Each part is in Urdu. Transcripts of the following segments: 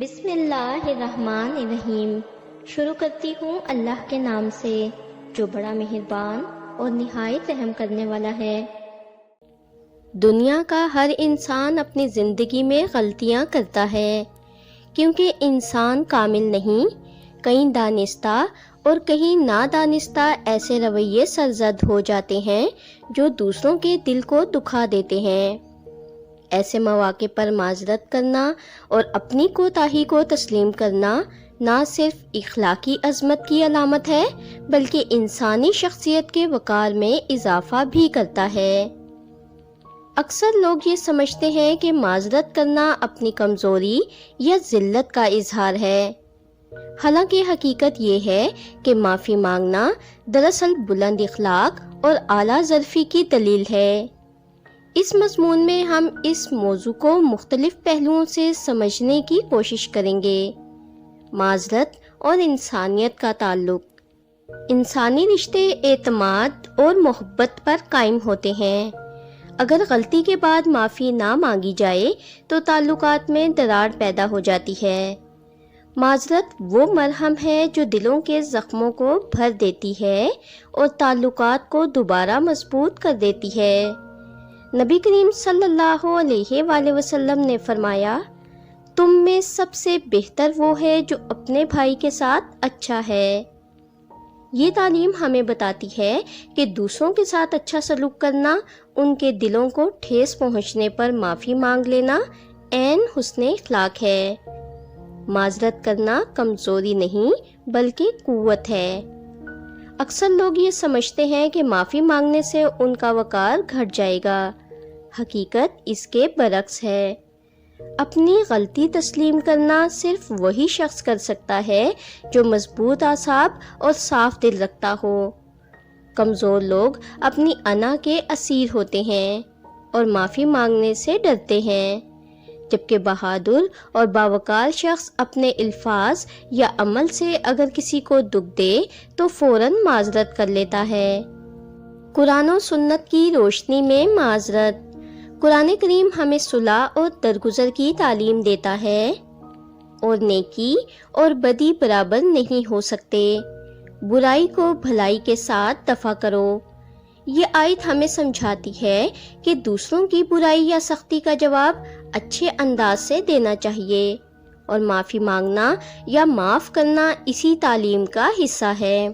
بسم اللہ الرحمن الرحیم۔ شروع کرتی ہوں اللہ کے نام سے جو بڑا مہربان اور نہایت رحم کرنے والا ہے۔ دنیا کا ہر انسان اپنی زندگی میں غلطیاں کرتا ہے، کیونکہ انسان کامل نہیں۔ کہیں دانستہ اور کہیں نادانستہ ایسے رویے سرزد ہو جاتے ہیں جو دوسروں کے دل کو دکھا دیتے ہیں۔ ایسے مواقع پر معذرت کرنا اور اپنی کوتاہی کو تسلیم کرنا نہ صرف اخلاقی عظمت کی علامت ہے بلکہ انسانی شخصیت کے وقار میں اضافہ بھی کرتا ہے۔ اکثر لوگ یہ سمجھتے ہیں کہ معذرت کرنا اپنی کمزوری یا ذلت کا اظہار ہے، حالانکہ حقیقت یہ ہے کہ معافی مانگنا دراصل بلند اخلاق اور اعلیٰ ظرفی کی دلیل ہے۔ اس مضمون میں ہم اس موضوع کو مختلف پہلوؤں سے سمجھنے کی کوشش کریں گے۔ معذرت اور انسانیت کا تعلق۔ انسانی رشتے اعتماد اور محبت پر قائم ہوتے ہیں۔ اگر غلطی کے بعد معافی نہ مانگی جائے تو تعلقات میں دراڑ پیدا ہو جاتی ہے۔ معذرت وہ مرہم ہے جو دلوں کے زخموں کو بھر دیتی ہے اور تعلقات کو دوبارہ مضبوط کر دیتی ہے۔ نبی کریم صلی اللہ علیہ وآلہ وسلم نے فرمایا، تم میں سب سے بہتر وہ ہے جو اپنے بھائی کے ساتھ اچھا ہے۔ یہ تعلیم ہمیں بتاتی ہے کہ دوسروں کے ساتھ اچھا سلوک کرنا، ان کے دلوں کو ٹھیس پہنچنے پر معافی مانگ لینا عین حسن اخلاق ہے۔ معذرت کرنا کمزوری نہیں بلکہ قوت ہے۔ اکثر لوگ یہ سمجھتے ہیں کہ معافی مانگنے سے ان کا وقار گھٹ جائے گا، حقیقت اس کے برعکس ہے۔ اپنی غلطی تسلیم کرنا صرف وہی شخص کر سکتا ہے جو مضبوط اعصاب اور صاف دل رکھتا ہو۔ کمزور لوگ اپنی انا کے اسیر ہوتے ہیں اور معافی مانگنے سے ڈرتے ہیں، جبکہ بہادر اور باوقار شخص اپنے الفاظ یا عمل سے اگر کسی کو دکھ دے تو فوراً معذرت کر لیتا ہے۔ قرآن و سنت کی روشنی میں معذرت۔ قرآن کریم ہمیں صلح اور درگزر کی تعلیم دیتا ہے، اور نیکی اور بدی برابر نہیں ہو سکتے۔ برائی کو بھلائی کے ساتھ دفع کرو۔ یہ آیت ہمیں سمجھاتی ہے کہ دوسروں کی برائی یا سختی کا جواب اچھے انداز سے دینا چاہیے، اور معافی مانگنا یا معاف کرنا اسی تعلیم کا حصہ ہے۔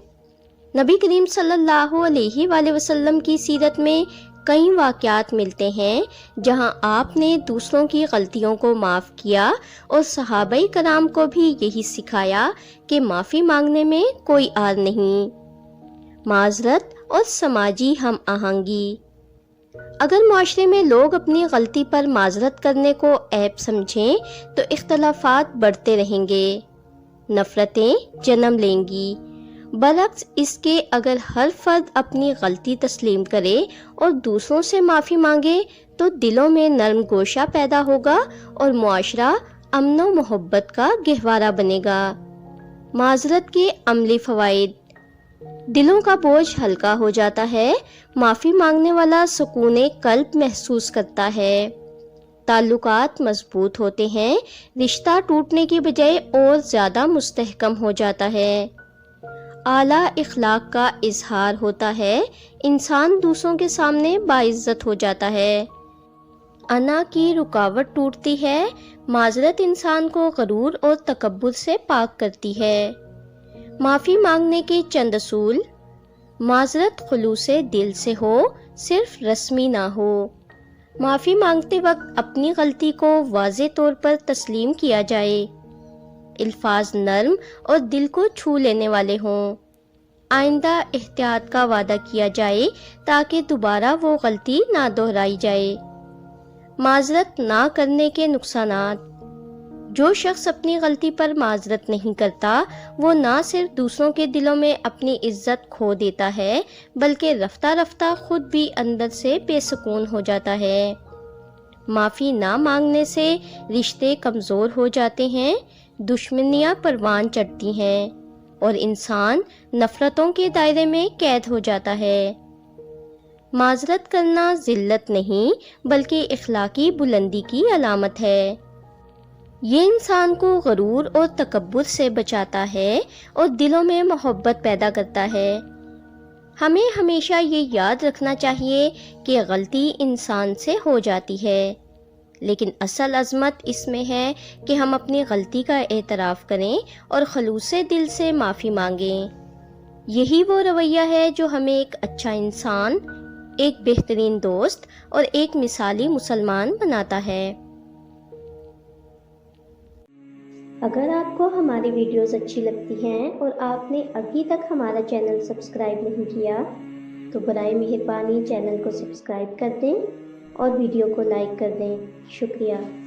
نبی کریم صلی اللہ علیہ وآلہ وسلم کی سیرت میں کئی واقعات ملتے ہیں جہاں آپ نے دوسروں کی غلطیوں کو معاف کیا اور صحابہ کرام کو بھی یہی سکھایا کہ معافی مانگنے میں کوئی عار نہیں۔ معذرت اور سماجی ہم آہنگی۔ اگر معاشرے میں لوگ اپنی غلطی پر معذرت کرنے کو عیب سمجھیں تو اختلافات بڑھتے رہیں گے، نفرتیں جنم لیں گی۔ برعکس اس کے اگر ہر فرد اپنی غلطی تسلیم کرے اور دوسروں سے معافی مانگے تو دلوں میں نرم گوشہ پیدا ہوگا اور معاشرہ امن و محبت کا گہوارہ بنے گا۔ معذرت کے عملی فوائد۔ دلوں کا بوجھ ہلکا ہو جاتا ہے۔ معافی مانگنے والا سکون قلب محسوس کرتا ہے۔ تعلقات مضبوط ہوتے ہیں۔ رشتہ ٹوٹنے کی بجائے اور زیادہ مستحکم ہو جاتا ہے۔ اعلیٰ اخلاق کا اظہار ہوتا ہے۔ انسان دوسروں کے سامنے باعزت ہو جاتا ہے۔ انا کی رکاوٹ ٹوٹتی ہے۔ معذرت انسان کو غرور اور تکبر سے پاک کرتی ہے۔ معافی مانگنے کے چند اصول۔ معذرت خلوص دل سے ہو، صرف رسمی نہ ہو۔ معافی مانگتے وقت اپنی غلطی کو واضح طور پر تسلیم کیا جائے۔ الفاظ نرم اور دل کو چھو لینے والے ہوں۔ آئندہ احتیاط کا وعدہ کیا جائے تاکہ دوبارہ وہ غلطی نہ دہرائی جائے۔ معذرت نہ کرنے کے نقصانات۔ جو شخص اپنی غلطی پر معذرت نہیں کرتا وہ نہ صرف دوسروں کے دلوں میں اپنی عزت کھو دیتا ہے بلکہ رفتہ رفتہ خود بھی اندر سے بے سکون ہو جاتا ہے۔ معافی نہ مانگنے سے رشتے کمزور ہو جاتے ہیں، دشمنیاں پروان چڑھتی ہیں اور انسان نفرتوں کے دائرے میں قید ہو جاتا ہے۔ معذرت کرنا ذلت نہیں بلکہ اخلاقی بلندی کی علامت ہے۔ یہ انسان کو غرور اور تکبر سے بچاتا ہے اور دلوں میں محبت پیدا کرتا ہے۔ ہمیں ہمیشہ یہ یاد رکھنا چاہیے کہ غلطی انسان سے ہو جاتی ہے، لیکن اصل عظمت اس میں ہے کہ ہم اپنی غلطی کا اعتراف کریں اور خلوص دل سے معافی مانگیں۔ یہی وہ رویہ ہے جو ہمیں ایک اچھا انسان، ایک بہترین دوست اور ایک مثالی مسلمان بناتا ہے۔ اگر آپ کو ہماری ویڈیوز اچھی لگتی ہیں اور آپ نے ابھی تک ہمارا چینل سبسکرائب نہیں کیا تو برائے مہربانی چینل کو سبسکرائب کر دیں اور ویڈیو کو لائک کر دیں۔ شکریہ۔